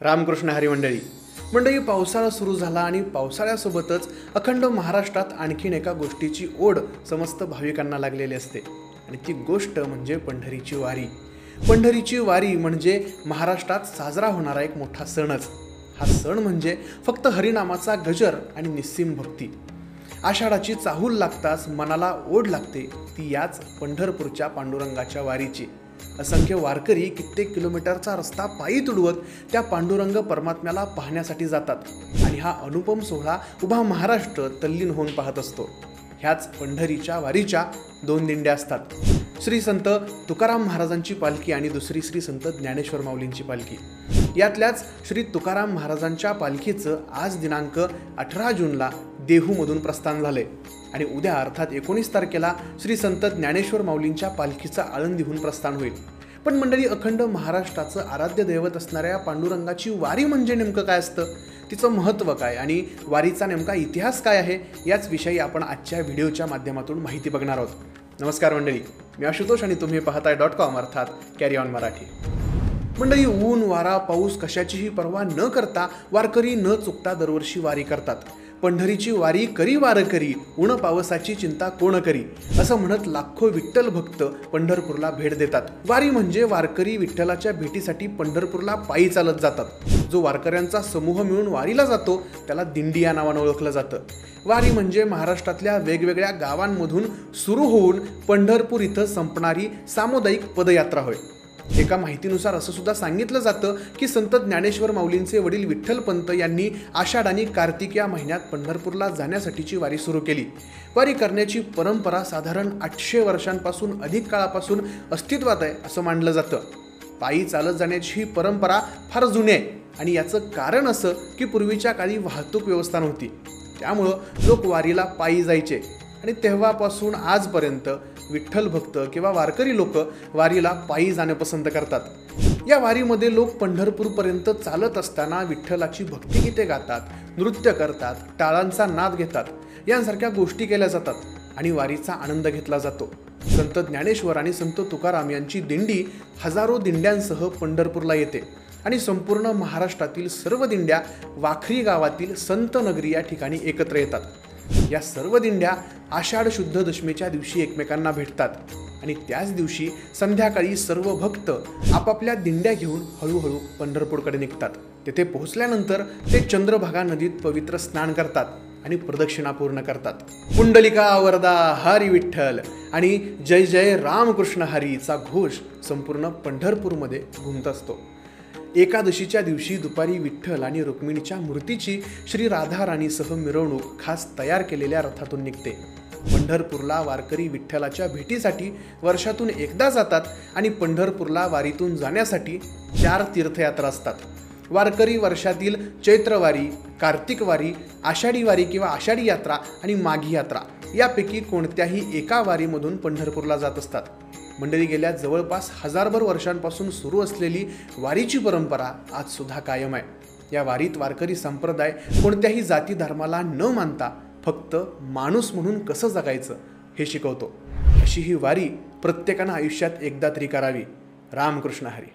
रामकृष्ण हरी मंडळी पावसाळा सुरू झाला आणि पावसाळ्यासोबतच अखंड महाराष्ट्रात आणखीन एका गोष्टीची ओढ समस्त भाविकांना लागलेली असते आणि ती गोष्ट म्हणजे पंढरीची वारी। पंढरीची वारी म्हणजे महाराष्ट्रात साजरा होणारा एक मोठा सणच। हा सण म्हणजे फक्त हरिनामाचा गजर आणि निस्सीम भक्ती। आषाढाची चाहूल लागताच मनाला ओढ लागते ती याच पंढरपूरच्या पांडुरंगाच्या वारीची। असंख्य वारकरी कित्येक किलोमीटरचा रस्ता पायी तुडवत त्या पांडुरंग परमात्म्याला पाहण्यासाठी जातात आणि हा अनुपम सोहळा उभा महाराष्ट्र तल्लीन होऊन पाहत असतो। ह्याच पंढरीच्या वारीच्या दोन दिंड्या असतात, श्री संत तुकाराम महाराजांची पालखी आणि दुसरी श्री संत ज्ञानेश्वर माऊलींची पालखी। यातल्याच श्री तुकाराम महाराजांच्या पालखीचं आज दिनांक 18 जूनला देहूमधून प्रस्थान झाले आणि उद्या अर्थात 19 तारखेला श्री संत ज्ञानेश्वर माऊलींच्या पालखीचं आळंदीहून प्रस्थान होईल। पण मंडळी, अखंड महाराष्ट्राचं आराध्य दैवत असणाऱ्या पांडुरंगाची वारी म्हणजे नेमकं काय असतं, तिचं महत्त्व काय आणि वारीचा नेमका इतिहास काय आहे, याच विषयी आपण आजच्या व्हिडिओच्या माध्यमातून माहिती बघणार आहोत। नमस्कार मंडळी, मी आशुतोष आणि तुम्ही पाहताय .com अर्थात कॅरी ऑन मराठी। मंडळी, ऊन वारा पाऊस कशाचीही पर्वा न करता वारकरी न चुकता दरवर्षी वारी करतात। पंढरीची वारी करी वारकरी, ऊन पावसाची चिंता कोण करी, असं म्हणत लाखो विठ्ठल भक्त पंढरपूरला भेट देतात। वारी म्हणजे वारकरी विठ्ठलाच्या भेटीसाठी पंढरपूरला पायी चालत जातात। जो वारकऱ्यांचा समूह मिळून वारीला जातो त्याला दिंडी या नावानं ओळखलं जातं। वारी म्हणजे महाराष्ट्रातल्या वेगवेगळ्या गावांमधून सुरू होऊन पंढरपूर इथं संपणारी सामुदायिक पदयात्रा होय। एका माहितीनुसार असं सुद्धा सांगितलं जातं की संत ज्ञानेश्वर माऊलींचे वडील विठ्ठलपंत यांनी आषाढ आणि कार्तिक या महिन्यात पंढरपूरला जाण्यासाठीची वारी सुरू केली। वारी करण्याची परंपरा साधारण 800 वर्षांपासून अधिक काळापासून अस्तित्वात आहे असं मानलं जातं। पायी चालत जाण्याची ही परंपरा फार जुनी आहे आणि याचं कारण असं की पूर्वीच्या काळी वाहतूक व्यवस्था नव्हती, त्यामुळं लोक वारीला पायी जायचे आणि तेव्हापासून आजपर्यंत विठ्ठल भक्त किंवा वारकरी लोक वारीला पायी जाणं पसंत करतात। या वारीमध्ये लोक पंढरपूरपर्यंत चालत असताना विठ्ठलाची भक्तिगीते गातात, नृत्य करतात, टाळांचा नाद घेतात, यांसारख्या गोष्टी केल्या जातात आणि वारीचा आनंद घेतला जातो। संत ज्ञानेश्वर आणि संत तुकाराम यांची दिंडी हजारो दिंड्यांसह पंढरपूरला येते आणि संपूर्ण महाराष्ट्रातील सर्व दिंड्या वाखरी गावातील संत नगरी या ठिकाणी एकत्र येतात। या सर्व दिंड्या आषाढ शुद्ध दशमीच्या दिवशी एकमेकांना भेटतात आणि त्याच दिवशी संध्याकाळी सर्व भक्त आपापल्या दिंड्या घेऊन हळूहळू पंढरपूरकडे निघतात। तेथे पोहोचल्यानंतर ते चंद्रभागा नदीत पवित्र स्नान करतात आणि प्रदक्षिणा पूर्ण करतात। पुंडलिका वरदा हरी विठ्ठल आणि जय जय रामकृष्ण हरीचा घोष संपूर्ण पंढरपूरमध्ये घुमत असतो। एकादशीच्या दिवशी दुपारी विठ्ठल आणि रुक्मिणीच्या मूर्तीची श्री राधा राणीसह मिरवणूक खास तयार केलेल्या रथातून निघते। पंढरपूरला वारकरी विठ्ठलाच्या भेटीसाठी वर्षातून एकदा जातात आणि पंढरपूरला वारीतून जाण्यासाठी 4 तीर्थयात्रा असतात। वारकरी वर्षातील चैत्रवारी, कार्तिक वारी, आषाढी वारी किंवा आषाढी यात्रा आणि माघी यात्रा यापैकी कोणत्याही एका वारीमधून पंढरपूरला जात असतात। मंडळी, गेल्या जवळपास हजारभर वर्षांपासून सुरू असलेली वारीची परंपरा आज सुद्धा कायम आहे। या वारीत वारकरी संप्रदाय कोणत्याही जाती धर्माला न मानता फक्त माणूस म्हणून कसं जगायचं हे शिकवतो। अशी ही वारी प्रत्येकानं आयुष्यात एकदा तरी करावी। रामकृष्ण हरी।